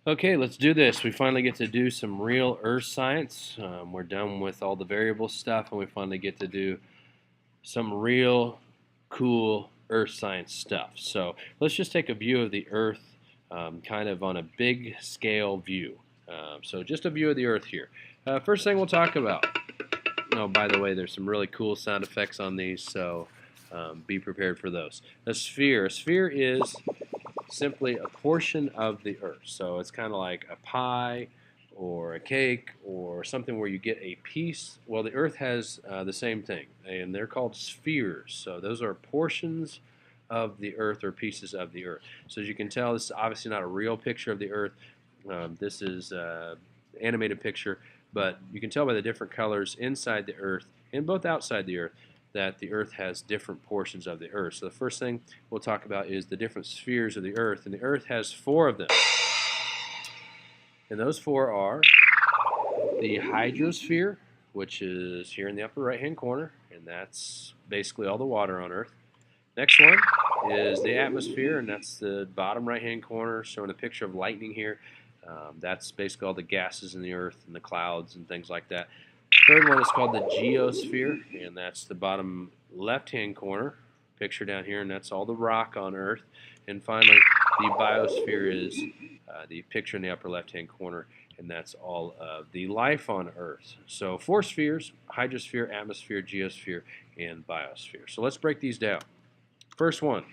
Okay, let's do this. We finally get to do some real earth science. We're done with all the variable stuff, and we finally get to do some real cool earth science stuff. So let's just take a view of the earth, kind of on a big scale view. So just a view of the earth here. First thing we'll talk about. Oh, by the way, there's some really cool sound effects on these, so be prepared for those. A sphere. A sphere is simply a portion of the earth. So it's kind of like a pie or a cake or something where you get a piece. Well, the earth has the same thing, and they're called spheres. So those are portions of the earth or pieces of the earth. So as you can tell, this is obviously not a real picture of the earth. This is an animated picture, but you can tell by the different colors inside the earth and both outside the earth that the earth has different portions of the earth. So the first thing we'll talk about is the different spheres of the earth, and the earth has 4 of them. And those 4 are the hydrosphere, which is here in the upper right hand corner, and that's basically all the water on earth. Next one is the atmosphere, and that's the bottom right hand corner, showing a picture of lightning here. That's basically all the gases in the earth and the clouds and things like that. Third one is called the geosphere, and that's the bottom left-hand corner picture down here, and that's all the rock on Earth. And finally, the biosphere is the picture in the upper left-hand corner, and that's all of the life on Earth. So 4 spheres: hydrosphere, atmosphere, geosphere, and biosphere. So let's break these down. First one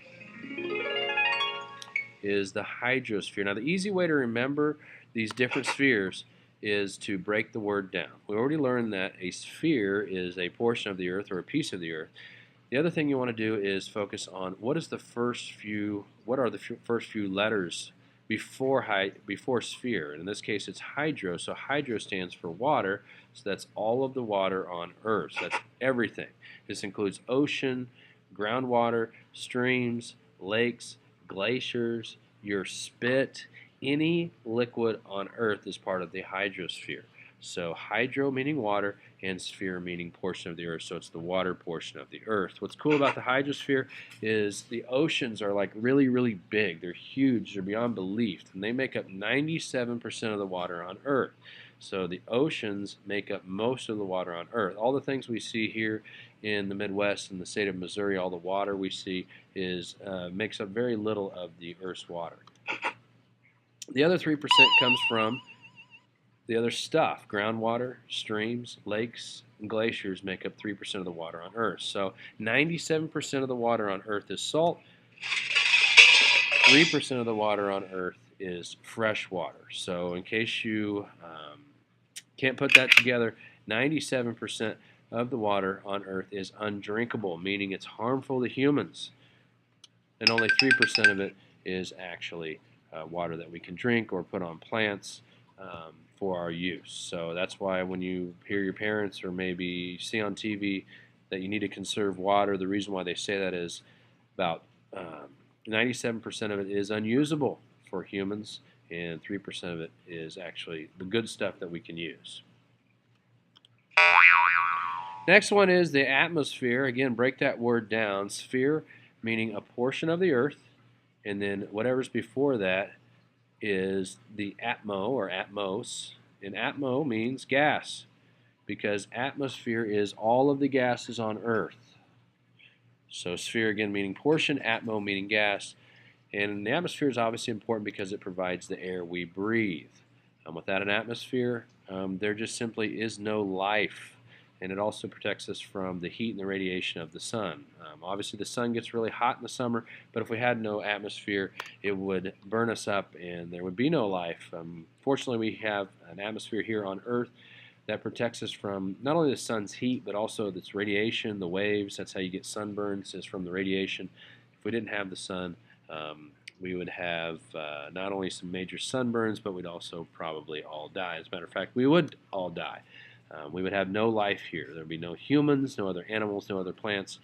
is the hydrosphere. Now, the easy way to remember these different spheres is to break the word down. We already learned that a sphere is a portion of the earth or a piece of the earth. The other thing you want to do is focus on what are the first few letters before sphere. And in this case, it's hydro. So hydro stands for water. So that's all of the water on Earth. So that's everything. This includes ocean, groundwater, streams, lakes, glaciers, your spit. Any liquid on Earth is part of the hydrosphere. So hydro meaning water and sphere meaning portion of the earth, so it's the water portion of the earth. What's cool about the hydrosphere is the oceans are like really, really big. They're huge. They're beyond belief, and they make up 97% of the water on Earth. So the oceans make up most of the water on Earth. All the things we see here in the Midwest and the state of Missouri, all the water we see makes up very little of the Earth's water. The other 3% comes from the other stuff. Groundwater, streams, lakes, and glaciers make up 3% of the water on Earth. So 97% of the water on Earth is salt. 3% of the water on Earth is fresh water. So in case you can't put that together, 97% of the water on Earth is undrinkable, meaning it's harmful to humans. And only 3% of it is actually water that we can drink or put on plants for our use. So that's why when you hear your parents or maybe see on TV that you need to conserve water, the reason why they say that is about 97% of it is unusable for humans, and 3% of it is actually the good stuff that we can use. Next one is the atmosphere. Again, break that word down. Sphere meaning a portion of the earth, and then whatever's before that is the atmo or atmos, and atmo means gas because atmosphere is all of the gases on Earth. So sphere again meaning portion, atmo meaning gas, and the atmosphere is obviously important because it provides the air we breathe. Without an atmosphere, there just simply is no life. And it also protects us from the heat and the radiation of the sun. Obviously, the sun gets really hot in the summer, but if we had no atmosphere, it would burn us up and there would be no life. Fortunately, we have an atmosphere here on Earth that protects us from not only the sun's heat, but also its radiation, the waves. That's how you get sunburns, is from the radiation. If we didn't have the sun, we would have not only some major sunburns, but we'd also probably all die. As a matter of fact, we would all die. We would have no life here. There would be no humans, no other animals, no other plants.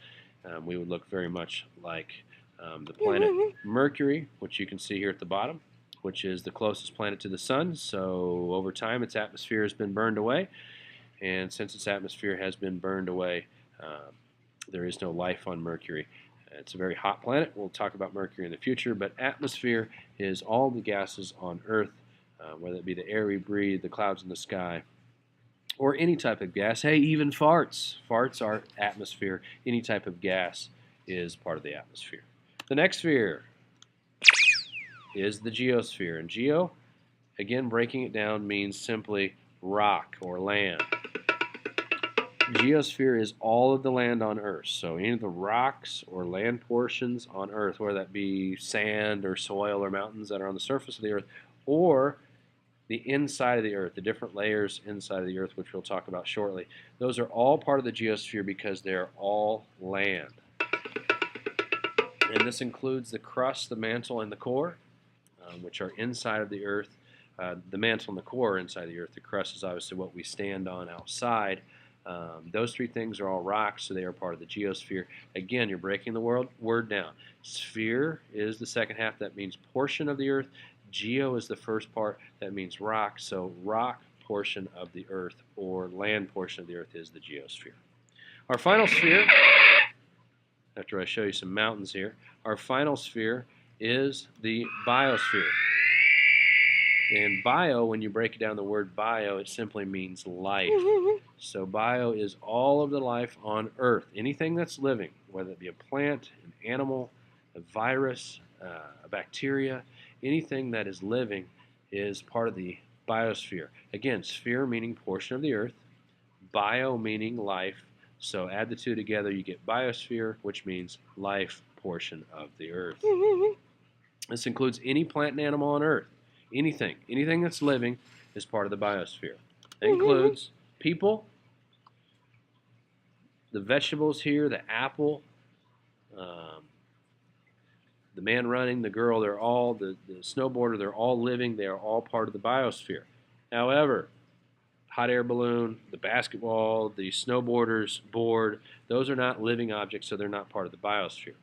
We would look very much like the planet Mercury, which you can see here at the bottom, which is the closest planet to the sun. So over time, its atmosphere has been burned away. And since its atmosphere has been burned away, there is no life on Mercury. It's a very hot planet. We'll talk about Mercury in the future, but atmosphere is all the gases on Earth whether it be the air we breathe, the clouds in the sky, or any type of gas. Hey, even farts. Farts are atmosphere. Any type of gas is part of the atmosphere. The next sphere is the geosphere. And geo, again, breaking it down means simply rock or land. Geosphere is all of the land on Earth. So any of the rocks or land portions on Earth, whether that be sand or soil or mountains that are on the surface of the Earth, or the inside of the Earth, the different layers inside of the Earth, which we'll talk about shortly, those are all part of the geosphere because they're all land. And this includes the crust, the mantle, and the core, which are inside of the Earth. The mantle and the core are inside the Earth. The crust is obviously what we stand on outside. Those three things are all rocks, so they are part of the geosphere. Again, you're breaking the word down. Sphere is the second half. That means portion of the Earth. Geo is the first part. That means rock. So rock portion of the Earth or land portion of the Earth is the geosphere. Our final sphere, after I show you some mountains here, our final sphere is the biosphere. And bio, when you break it down the word bio, it simply means life. So bio is all of the life on Earth. Anything that's living, whether it be a plant, an animal, a virus, a bacteria, anything that is living is part of the biosphere. Again, sphere meaning portion of the Earth, bio meaning life. So add the two together, you get biosphere, which means life portion of the Earth. This includes any plant and animal on Earth. Anything that's living is part of the biosphere. That includes people, the vegetables here, the apple, the man running, the girl, they're all, the snowboarder, they're all living, they are all part of the biosphere. However, hot air balloon, the basketball, the snowboarder's board, those are not living objects, so they're not part of the biosphere.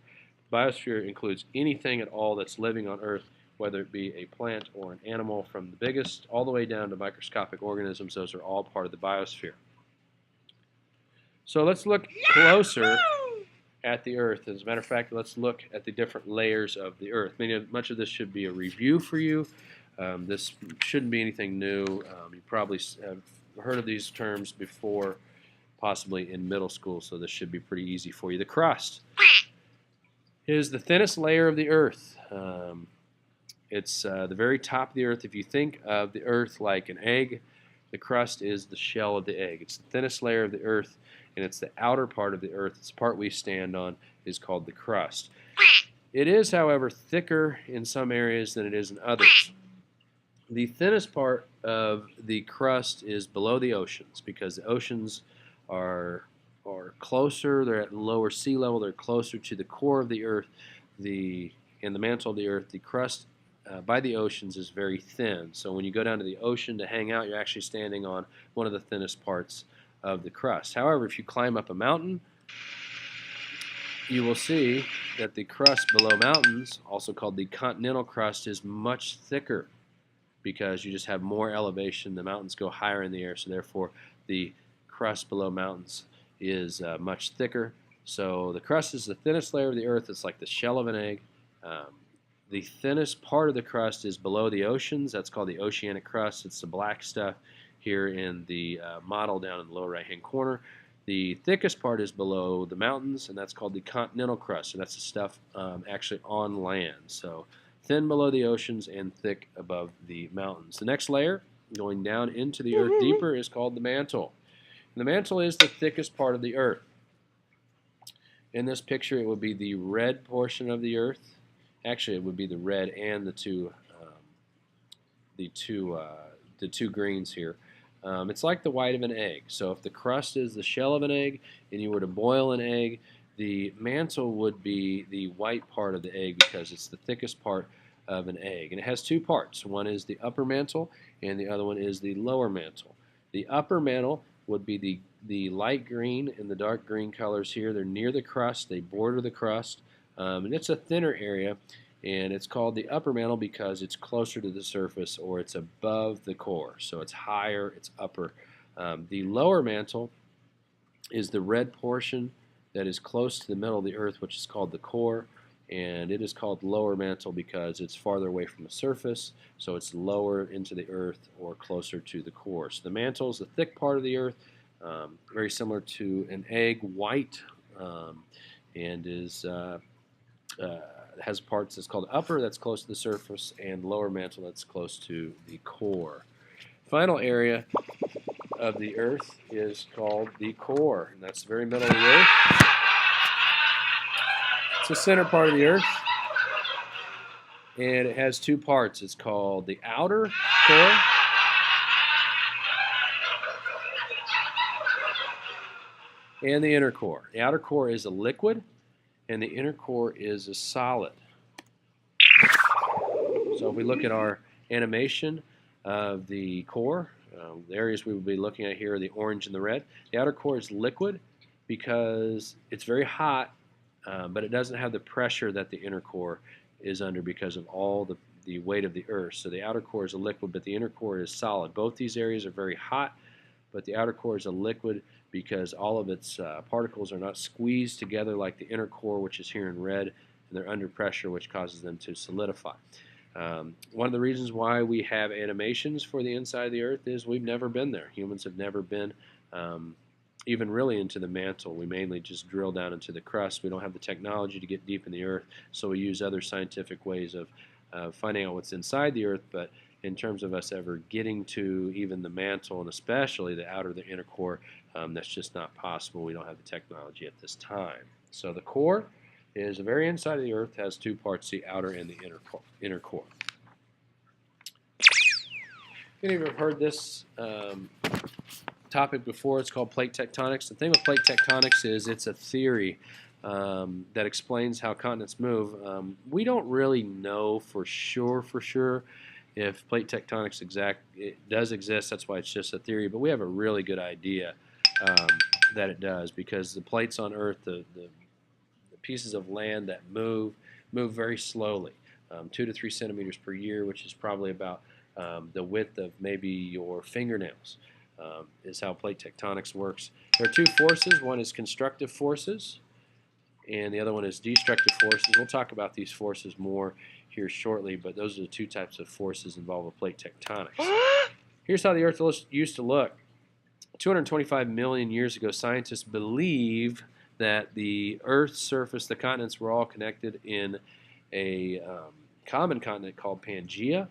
The biosphere includes anything at all that's living on Earth, whether it be a plant or an animal, from the biggest all the way down to microscopic organisms. Those are all part of the biosphere. So let's look closer at the Earth. As a matter of fact, let's look at the different layers of the Earth. Much of this should be a review for you. This shouldn't be anything new. You probably have heard of these terms before, possibly in middle school, so this should be pretty easy for you. The crust is the thinnest layer of the Earth. It's the very top of the Earth. If you think of the Earth like an egg, the crust is the shell of the egg. It's the thinnest layer of the Earth, and it's the outer part of the Earth. It's the part we stand on is called the crust. It is, however, thicker in some areas than it is in others. The thinnest part of the crust is below the oceans because the oceans are closer. They're at lower sea level. They're closer to the core of the Earth. In the mantle of the Earth, the crust by the oceans is very thin. So when you go down to the ocean to hang out, you're actually standing on one of the thinnest parts of the crust. However, if you climb up a mountain, you will see that the crust below mountains, also called the continental crust, is much thicker because you just have more elevation. The mountains go higher in the air, so therefore the crust below mountains is much thicker. So the crust is the thinnest layer of the Earth. It's like the shell of an egg. The thinnest part of the crust is below the oceans. That's called the oceanic crust. It's the black stuff here in the model down in the lower right-hand corner. The thickest part is below the mountains, and that's called the continental crust. So that's the stuff actually on land. So thin below the oceans and thick above the mountains. The next layer, going down into the Earth deeper, is called the mantle. And the mantle is the thickest part of the Earth. In this picture, it would be the red portion of the Earth. Actually, it would be the red and the two greens here. It's like the white of an egg. So if the crust is the shell of an egg and you were to boil an egg, the mantle would be the white part of the egg because it's the thickest part of an egg. And it has two parts. One is the upper mantle and the other one is the lower mantle. The upper mantle would be the light green and the dark green colors here. They're near the crust. They border the crust. And it's a thinner area, and it's called the upper mantle because it's closer to the surface or it's above the core. So it's higher, it's upper. The lower mantle is the red portion that is close to the middle of the Earth, which is called the core, and it is called lower mantle because it's farther away from the surface, so it's lower into the earth or closer to the core. So the mantle is the thick part of the earth, very similar to an egg, white, and has parts that's called upper, that's close to the surface, and lower mantle, that's close to the core. Final area of the earth is called the core, and that's the very middle of the earth. It's the center part of the earth, and it has two parts. It's called the outer core and the inner core. The outer core is a liquid, and the inner core is a solid. So if we look at our animation of the core, the areas we will be looking at here are the orange and the red. The outer core is liquid because it's very hot, but it doesn't have the pressure that the inner core is under because of all the weight of the earth. So the outer core is a liquid, but the inner core is solid. Both these areas are very hot, but the outer core is a liquid because all of its particles are not squeezed together like the inner core, which is here in red, and they're under pressure, which causes them to solidify. One of the reasons why we have animations for the inside of the earth is we've never been there. Humans have never been even really into the mantle. We mainly just drill down into the crust. We don't have the technology to get deep in the earth, so we use other scientific ways of finding out what's inside the earth. But in terms of us ever getting to even the mantle, and especially the outer, the inner core, that's just not possible. We don't have the technology at this time. So the core is the very inside of the earth, has two parts, the outer and the inner core. Many of you have heard this topic before. It's called plate tectonics. The thing with plate tectonics is it's a theory that explains how continents move. We don't really know for sure if plate tectonics it does exist. That's why it's just a theory, but we have a really good idea that it does, because the plates on Earth, the pieces of land that move very slowly, 2 to 3 centimeters per year, which is probably about the width of maybe your fingernails, is how plate tectonics works. There are two forces. One is constructive forces, and the other one is destructive forces. We'll talk about these forces more here shortly, but those are the two types of forces involved with plate tectonics. Here's how the Earth used to look. 225 million years ago, scientists believe that the Earth's surface, the continents, were all connected in a common continent called Pangaea.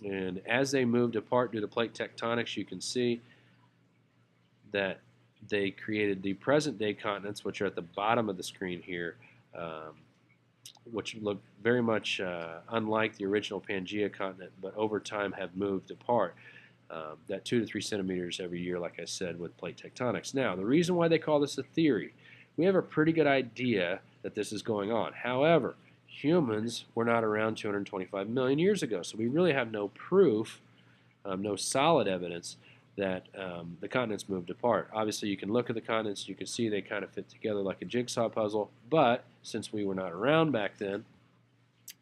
And as they moved apart due to plate tectonics, you can see that they created the present-day continents, which are at the bottom of the screen here, which look very much unlike the original Pangaea continent, but over time have moved apart. That 2 to 3 centimeters every year, like I said, with plate tectonics. Now, the reason why they call this a theory, we have a pretty good idea that this is going on. However, humans were not around 225 million years ago, so we really have no proof, no solid evidence that the continents moved apart. Obviously, you can look at the continents, you can see they kind of fit together like a jigsaw puzzle, but since we were not around back then,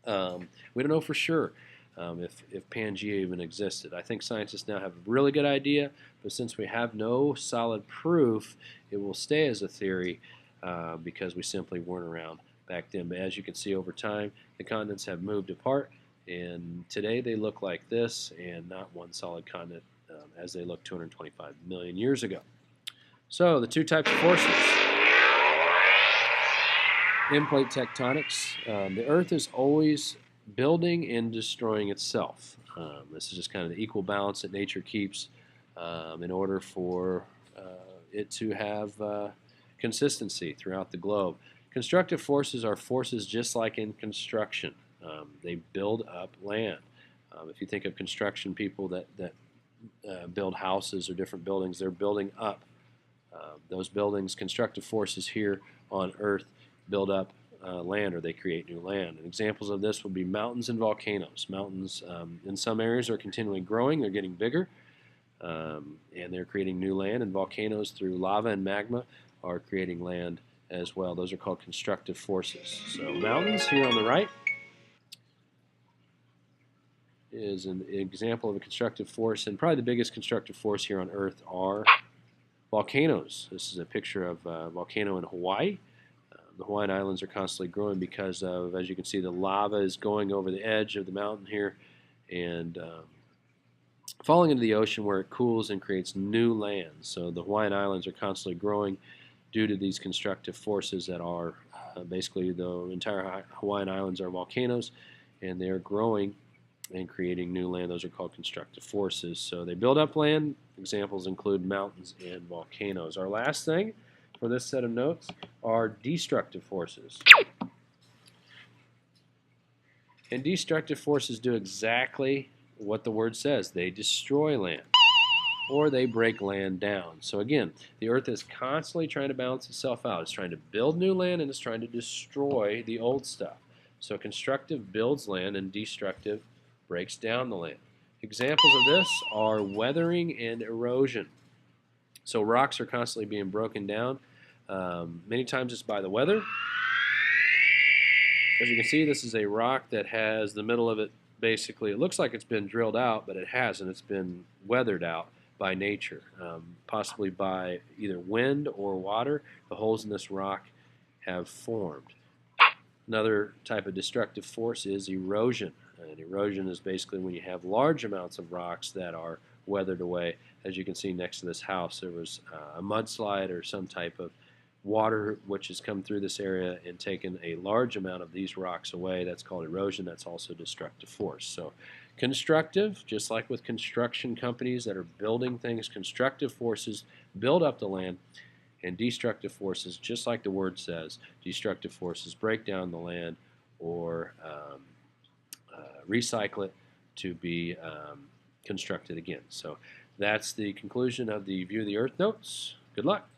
we don't know for sure if Pangaea even existed. I think scientists now have a really good idea, but since we have no solid proof, it will stay as a theory because we simply weren't around back then. But as you can see, over time, the continents have moved apart, and today they look like this, and not one solid continent as they looked 225 million years ago. So the two types of forces in plate tectonics. The Earth is always building and destroying itself. This is just kind of the equal balance that nature keeps in order for it to have consistency throughout the globe. Constructive forces are forces just like in construction. They build up land. If you think of construction people that build houses or different buildings, they're building up those buildings. Constructive forces here on Earth build up land, or they create new land. And examples of this would be mountains and volcanoes. Mountains in some areas are continually growing, they're getting bigger, and they're creating new land, and volcanoes through lava and magma are creating land as well. Those are called constructive forces. So mountains here on the right is an example of a constructive force, and probably the biggest constructive force here on Earth are volcanoes. This is a picture of a volcano in Hawaii. The Hawaiian Islands are constantly growing because of, as you can see, the lava is going over the edge of the mountain here and falling into the ocean where it cools and creates new land. So the Hawaiian Islands are constantly growing due to these constructive forces that are basically the entire Hawaiian Islands are volcanoes, and they're growing and creating new land. Those are called constructive forces. So they build up land. Examples include mountains and volcanoes. Our last thing for this set of notes are destructive forces. And destructive forces do exactly what the word says. They destroy land, or they break land down. So again, the earth is constantly trying to balance itself out. It's trying to build new land, and it's trying to destroy the old stuff. So constructive builds land, and destructive breaks down the land. Examples of this are weathering and erosion. So rocks are constantly being broken down. Many times it's by the weather. As you can see, this is a rock that has the middle of it basically, it looks like it's been drilled out, but it hasn't. It's been weathered out by nature, possibly by either wind or water. The holes in this rock have formed. Another type of destructive force is erosion. And erosion is basically when you have large amounts of rocks that are weathered away. As you can see next to this house, there was a mudslide or some type of water which has come through this area and taken a large amount of these rocks away. That's called erosion. That's also destructive force. So constructive, just like with construction companies that are building things, constructive forces build up the land, and destructive forces, just like the word says, destructive forces break down the land or recycle it to be constructed again. So that's the conclusion of the View of the Earth notes. Good luck.